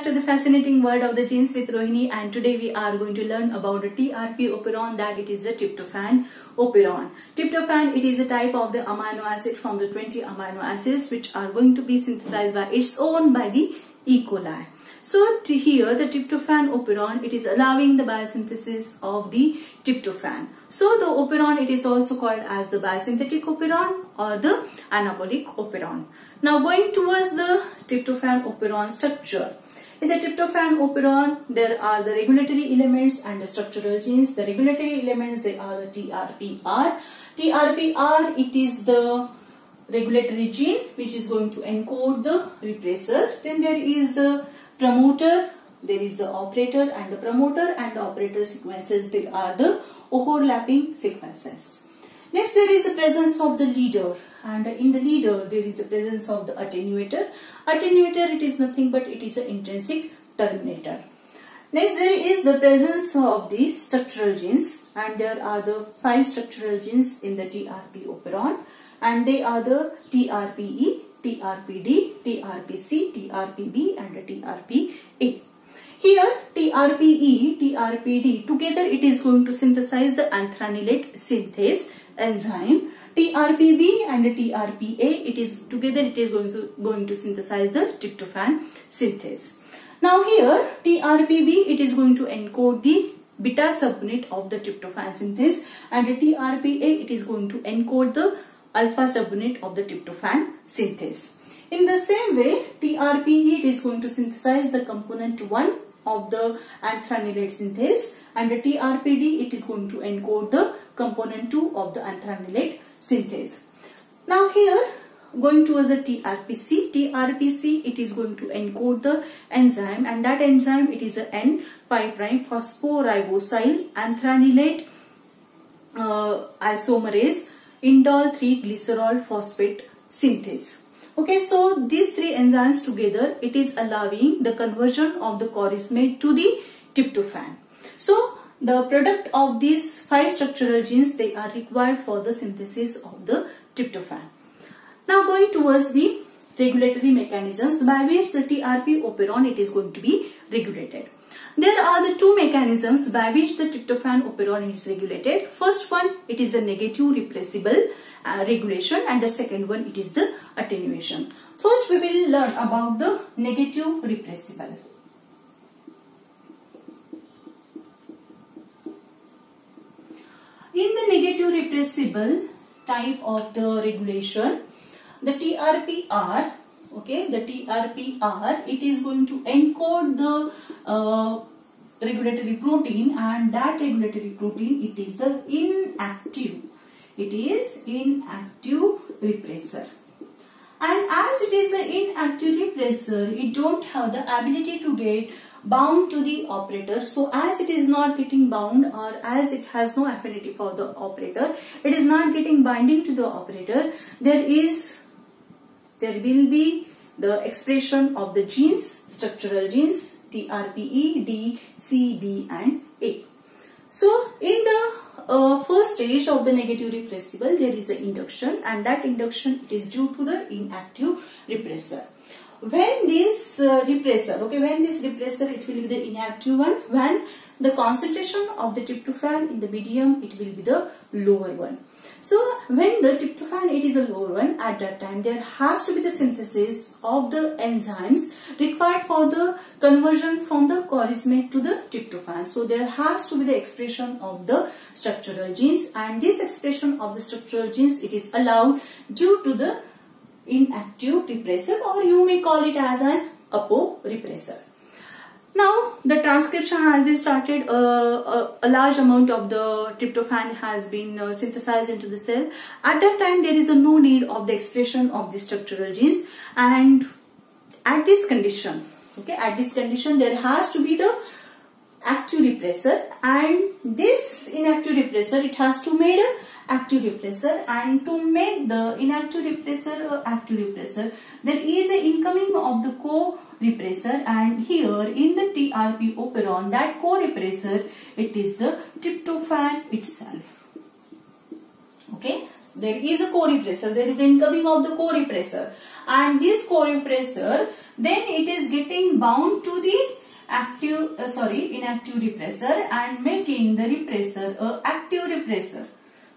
to the fascinating world of the genes with Rohini, and today we are going to learn about the TRP operon, that it is the tryptophan operon. Tryptophan, it is a type of the amino acid from the 20 amino acids which are going to be synthesized by its own by the E. coli. So here the tryptophan operon, it is allowing the biosynthesis of the tryptophan. So the operon, it is also called as the biosynthetic operon or the anabolic operon. Now going towards the tryptophan operon structure. In the tryptophan operon, there are the regulatory elements and the structural genes. The regulatory elements, they are the TRPR. TRPR, it is the regulatory gene which is going to encode the repressor. Then there is the promoter, there is the operator, and the promoter and the operator sequences, they are the overlapping sequences. Next, there is the presence of the leader, and in the leader there is the presence of the attenuator. Attenuator, it is nothing but it is an intrinsic terminator. Next, there is the presence of the structural genes, and there are the 5 structural genes in the TRP operon, and they are the TRPE, TRPD, TRPC, TRPB and the TRPA. Here TRPE, TRPD together it is going to synthesize the anthranilate synthase enzyme. TRPB and the TRPA, it is together it is going to synthesize the tryptophan synthase. Now here TRPB, it is going to encode the beta subunit of the tryptophan synthase, and the TRPA, it is going to encode the alpha subunit of the tryptophan synthase. In the same way, TRPE, it is going to synthesize the component 1 of the anthranilate synthase, and the TRPD, it is going to encode the component 2 of the anthranilate synthase. Now here, going towards the TRPC, TRPC, it is going to encode the enzyme, and that enzyme, it is a N5' phosphoribosyl anthranilate isomerase indole 3-glycerol phosphate synthase. Okay, so these 3 enzymes together, it is allowing the conversion of the chorismate to the tryptophan. So the product of these 5 structural genes, they are required for the synthesis of the tryptophan. Now going towards the regulatory mechanisms by which the TRP operon, it is going to be regulated. There are the 2 mechanisms by which the tryptophan operon is regulated. First one, it is a negative repressible regulation, and the second one, it is the attenuation. First we will learn about the negative repressible. In the negative repressible type of the regulation, the TRPR, okay, the TRPR, it is going to encode the regulatory protein, and that regulatory protein, it is the inactive. It is inactive repressor. And as it is an inactive repressor, it don't have the ability to get bound to the operator. So as it is not getting bound, or as it has no affinity for the operator, it is not getting binding to the operator, there will be the expression of the genes, structural genes, TRPE, D, C, B and A. So in the first stage of the negative repressible, there is an induction, and that induction is due to the inactive repressor. When this repressor, it will be the inactive one, when the concentration of the tryptophan in the medium, it will be the lower one. So when the tryptophan, it is a lower one, at that time there has to be the synthesis of the enzymes required for the conversion from the chorismate to the tryptophan. So there has to be the expression of the structural genes, and this expression of the structural genes, it is allowed due to the inactive repressor, or you may call it as an aporepressor. Now the transcription has been started, a large amount of the tryptophan has been synthesized into the cell. At that time there is no need of the expression of the structural genes, and at this condition, there has to be the active repressor, and this inactive repressor, it has to make a active repressor, and to make the inactive repressor active repressor, there is an incoming of the co-repressor, and here in the TRP operon, that co-repressor, it is the tryptophan itself. Okay, there is a co-repressor, there is incoming of the co-repressor, and this co-repressor then it is getting bound to the inactive repressor and making the repressor a active repressor.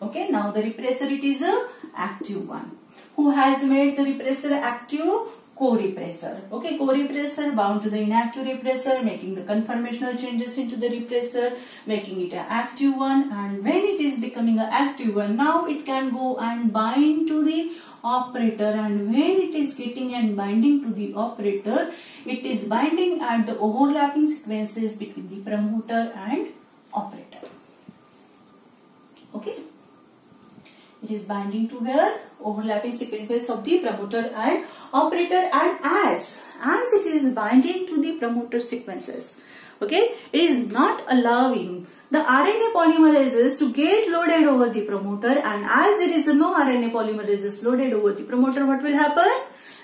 Okay, now the repressor it is a active one. Who has made the repressor active? Co-repressor. Okay, co-repressor bound to the inactive repressor, making the conformational changes into the repressor, making it an active one, and when it is becoming an active one, now it can go and bind to the operator, and when it is getting and binding to the operator, it is binding at the overlapping sequences between the promoter and operator. Okay, it is binding to where? Overlapping sequences of the promoter and operator, and as it is binding to the promoter sequences, okay, it is not allowing the RNA polymerases to get loaded over the promoter, and as there is no RNA polymerases loaded over the promoter, what will happen?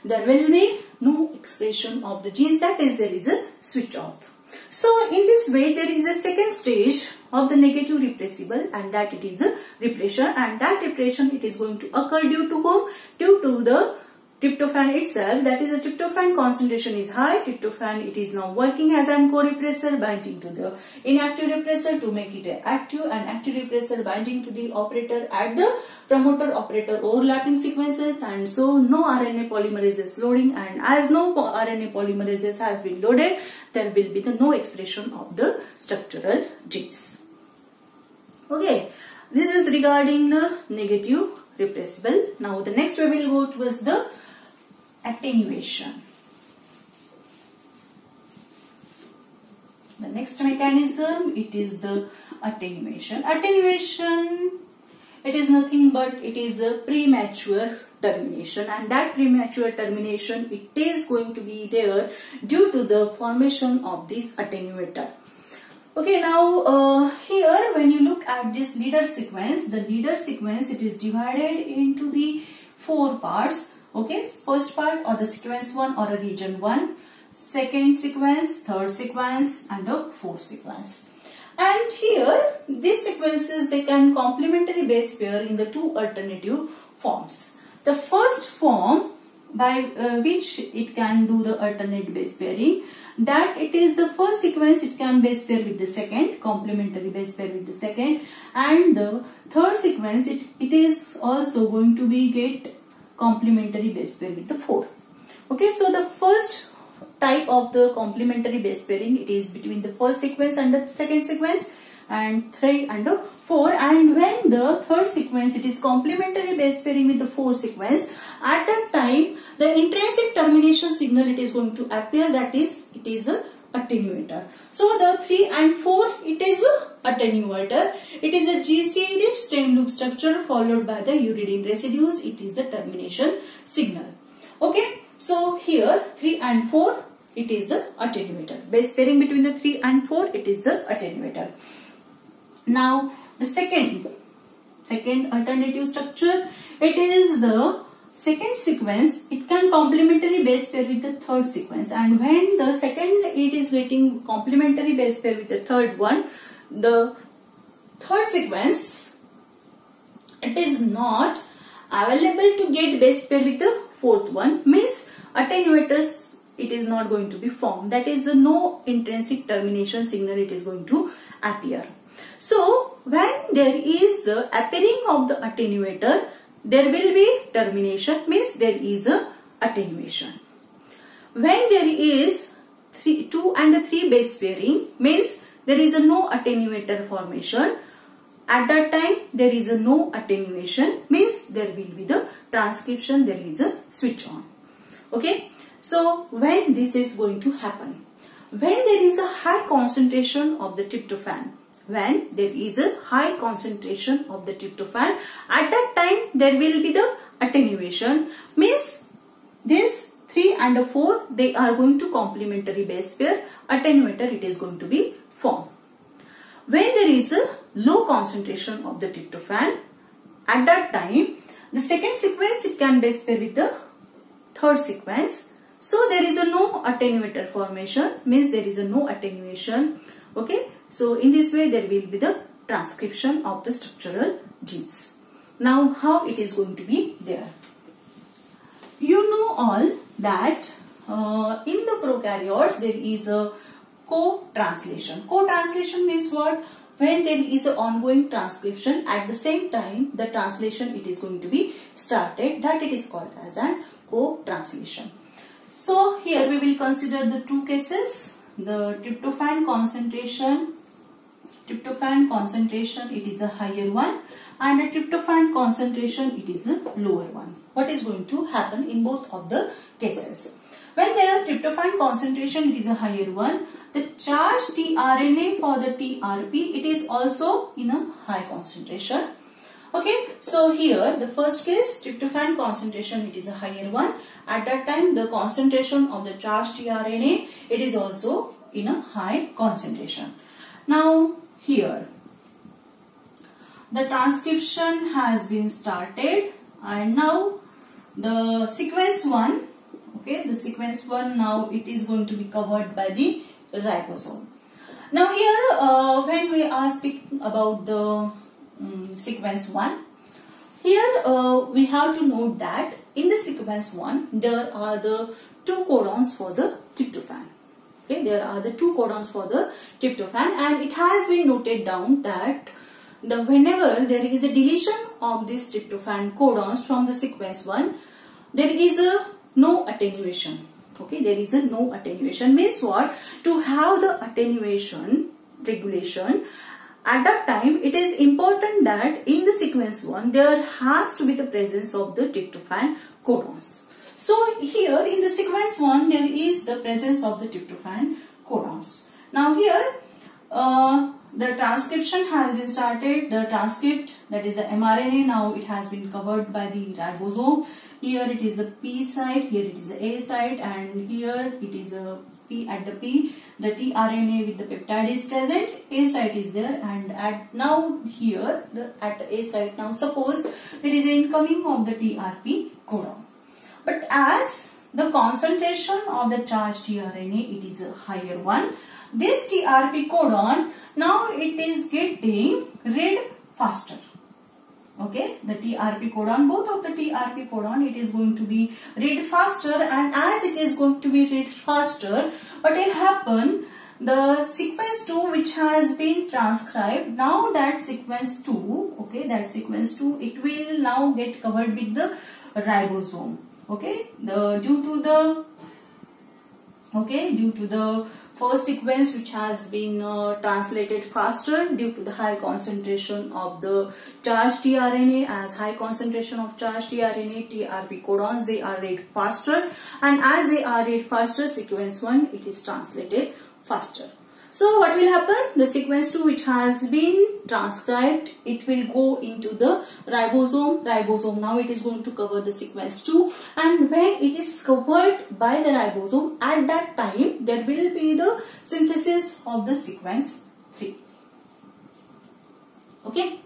There will be no expression of the genes, that is, there is a switch off. So in this way there is a second stage of the negative repressible, and that it is the repression, and that repression it is going to occur due to whom? Due to the tryptophan itself, that is the tryptophan concentration is high. Tryptophan it is now working as an co-repressor binding to the inactive repressor to make it an active, and active repressor binding to the operator at the promoter operator overlapping sequences, and so no RNA polymerases loading, and as no RNA polymerases has been loaded, there will be the no expression of the structural genes. Okay, this is regarding the negative repressible. Now the next we will go towards the attenuation. The next mechanism, it is the attenuation. Attenuation, it is nothing but it is a premature termination, and that premature termination it is going to be there due to the formation of this attenuator. Okay, now here when you look at this leader sequence, the leader sequence it is divided into the 4 parts. Okay, first part or the sequence 1 or a region 1, second sequence, third sequence, and a fourth sequence. And here these sequences they can complementary base pair in the 2 alternative forms. The first form by which it can do the alternate base pairing, that it is the first sequence it can base pair with the second, complementary base pair with the second, and the third sequence it is also going to be get complementary base pair with the 4. Okay, so the first type of the complementary base pairing it is between the first sequence and the second sequence, and 3 and 4, and when the third sequence it is complementary base pairing with the 4th sequence, at that time the intrinsic termination signal it is going to appear, that is it is a attenuator. So the 3 and 4 it is a attenuator. It is a GC rich chain loop structure followed by the uridine residues. It is the termination signal. Okay, so here 3 and 4 it is the attenuator. Base pairing between the 3 and 4 it is the attenuator. Now the second alternative structure, it is the second sequence it can complementary base pair with the third sequence, and when the second it is getting complementary base pair with the third one, the third sequence it is not available to get base pair with the fourth one, means attenuators it is not going to be formed, that is no intrinsic termination signal it is going to appear. So when there is the appearing of the attenuator, there will be termination, means there is a attenuation. When there is 2 and 3 base pairing, means there is a no attenuator formation. At that time there is a no attenuation, means there will be the transcription, there is a switch on. Okay, so when this is going to happen, when there is a high concentration of the tryptophan, when there is a high concentration of the tryptophan, at that time there will be the attenuation, means this 3 and 4 they are going to complementary base pair, attenuator it is going to be formed. When there is a low concentration of the tryptophan, at that time the second sequence it can base pair with the third sequence, so there is a no attenuator formation, means there is a no attenuation. Okay, so in this way there will be the transcription of the structural genes. Now how it is going to be there? You know all that in the prokaryotes there is a co-translation. Co-translation means what? When there is an ongoing transcription, at the same time the translation it is going to be started, that it is called as an co-translation. So here we will consider the two cases. The tryptophan concentration it is a higher one, and the tryptophan concentration it is a lower one. What is going to happen in both of the cases? When their tryptophan concentration it is a higher one, the charged tRNA for the TRP it is also in a high concentration. Okay, so here the first case, tryptophan concentration it is a higher one. At that time the concentration of the charged tRNA it is also in a high concentration. Now here the transcription has been started, and now the sequence 1, okay, the sequence 1 now it is going to be covered by the ribosome. Now here when we are speaking about the sequence 1, here we have to note that in the sequence 1 there are the two codons for the tryptophan. Okay, there are the two codons for the tryptophan, and it has been noted down that whenever there is a deletion of these tryptophan codons from the sequence 1, there is a no attenuation. Okay, there is a no attenuation means what? To have the attenuation regulation, at that time it is important that in the sequence 1 there has to be the presence of the tryptophan codons. So here in the sequence 1 there is the presence of the tryptophan codons. Now here the transcription has been started. The transcript, that is the mRNA, now it has been covered by the ribosome. Here it is the P site, here it is the A site, and here it is a P at the P. The tRNA with the peptide is present, A site is there, and at now here at the A site, now suppose there is incoming of the TRP codon. But as the concentration of the charged tRNA it is a higher one, this TRP codon now it is getting read faster. Okay, the TRP codon, both of the TRP codon it is going to be read faster, and as it is going to be read faster, what will happen? The sequence 2 which has been transcribed, now that sequence 2, okay, that sequence 2 it will now get covered with the ribosome. Okay, due to the first sequence which has been translated faster due to the high concentration of the charged tRNA, as high concentration of charged tRNA, TRP codons they are read faster, and as they are read faster, sequence 1 it is translated faster. So what will happen? The sequence 2 which has been transcribed, it will go into the ribosome. Ribosome now it is going to cover the sequence 2, and when it is covered by the ribosome, at that time there will be the synthesis of the sequence 3. Okay.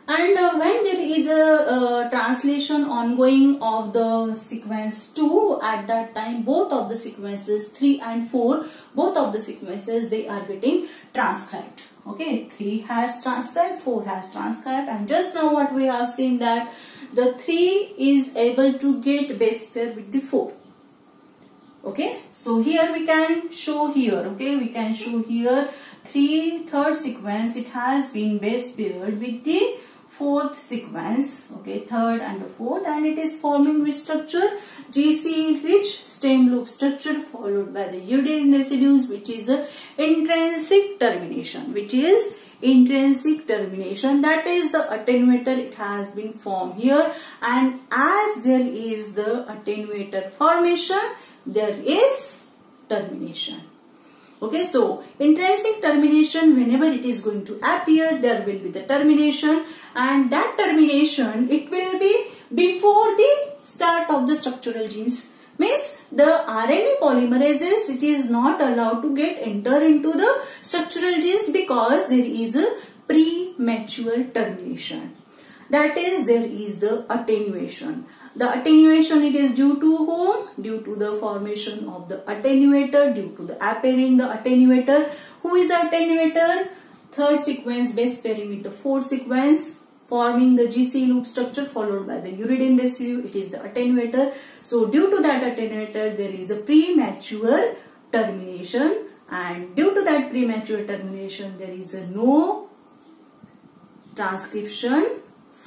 And when there is a translation ongoing of the sequence 2, at that time both of the sequences 3 and 4, both of the sequences they are getting transcribed. Okay, 3 has transcribed, 4 has transcribed, and just now what we have seen that the 3 is able to get base pair with the 4. Okay, so here we can show here, okay, we can show here third sequence it has been base paired with the fourth sequence, okay, third and the fourth, and it is forming which structure? GC rich stem loop structure followed by the uridine residues, which is a intrinsic termination, that is the attenuator it has been formed here, and as there is the attenuator formation there is termination. Okay, so intrinsic termination, whenever it is going to appear, there will be the termination, and that termination it will be before the start of the structural genes. Means the RNA polymerases it is not allowed to enter into the structural genes because there is a premature termination. That is, there is the attenuation. The attenuation it is due to whom? Due to the formation of the attenuator, due to the appearing the attenuator. Who is the attenuator? Third sequence base pairing with the fourth sequence. forming the GC loop structure followed by the uridine residue. It is the attenuator. So due to that attenuator, there is a premature termination, and due to that premature termination, there is no transcription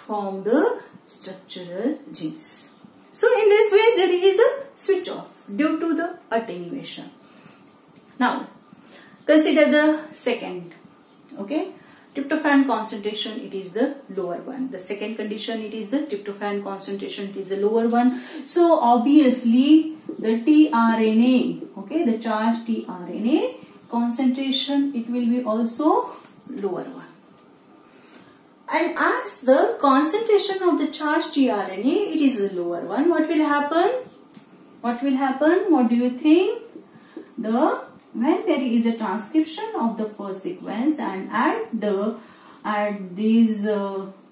from the structural genes. So in this way, there is a switch off due to the attenuation. Now consider the second. Okay, tryptophan concentration, it is the lower one. The second condition, it is the tryptophan concentration, it is the lower one. So obviously the tRNA, okay, the charged tRNA concentration, it will be also lower one. And as the concentration of the charged tRNA, it is the lower one, what will happen? What will happen? What do you think? When there is a transcription of the first sequence and at these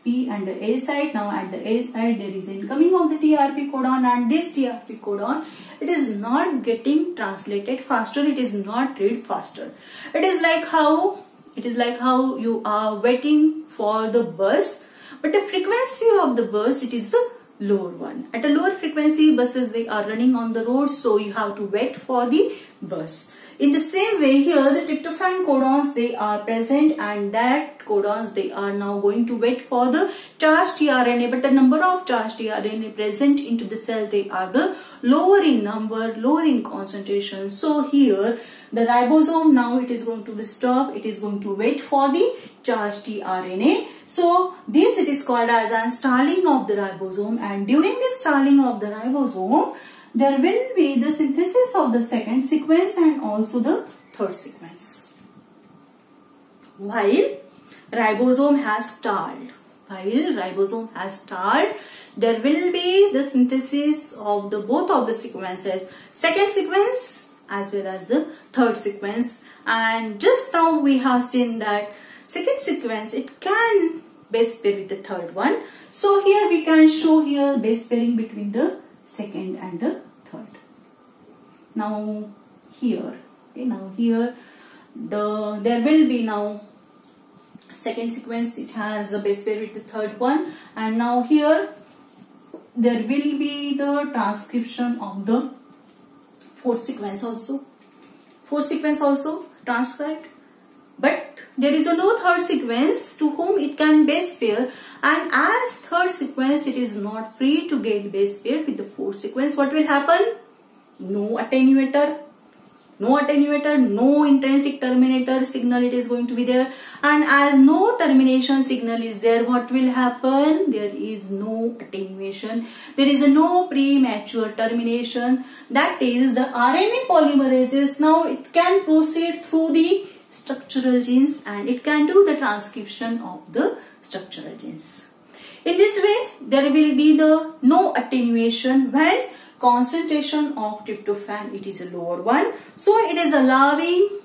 P and the A site, now at the A site there is incoming of the TRP codon, and this TRP codon, it is not getting translated faster, it is not read faster. It is like how you are waiting for the bus, but the frequency of the bus, it is the lower one. At a lower frequency, buses, they are running on the road, so you have to wait for the bus. In the same way here, the tryptophan codons, they are present, and that codons, they are now going to wait for the charged tRNA, but the number of charged tRNA present into the cell, they are the lower in number, lower in concentration. So here the ribosome, now it is going to be stopped, it is going to wait for the charged tRNA. So this, it is called as a stalling of the ribosome, and during the stalling of the ribosome, there will be the synthesis of the second sequence and also the third sequence. While ribosome has stalled, there will be the synthesis of the both of the sequences, second sequence as well as the third sequence. And just now we have seen that second sequence, it can base pair with the third one. So here we can show here base pairing between the second and the third. Now here, okay, there will be now second sequence, it has a base pair with the third one, and now here there will be the transcription of the fourth sequence also transcribed, but there is no third sequence to whom it can base pair, and as third sequence, it is not free to get base pair with the fourth sequence. What will happen? No attenuator, no intrinsic terminator signal, it is going to be there, and as no termination signal is there, what will happen? There is no attenuation, there is no premature termination. That is, the RNA polymerases, now it can proceed through the structural genes and it can do the transcription of the structural genes. In this way, there will be the no attenuation when concentration of tryptophan, it is a lower one. So it is allowing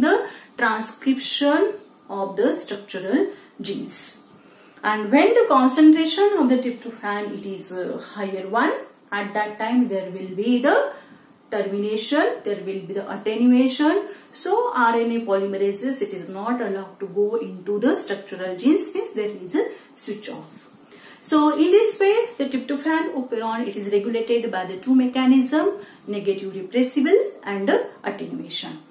the transcription of the structural genes. And when the concentration of the tryptophan, it is a higher one, at that time there will be the termination, there will be the attenuation. So RNA polymerases, it is not allowed to go into the structural genes, means there is a switch off. So in this way, the tryptophan operon, it is regulated by the two mechanisms, negative repressible and attenuation.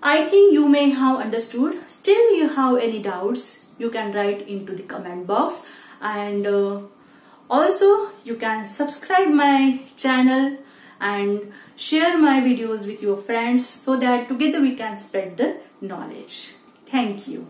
I think you may have understood. Still you have any doubts, you can write into the comment box, and also you can subscribe my channel and share my videos with your friends so that together we can spread the knowledge. Thank you.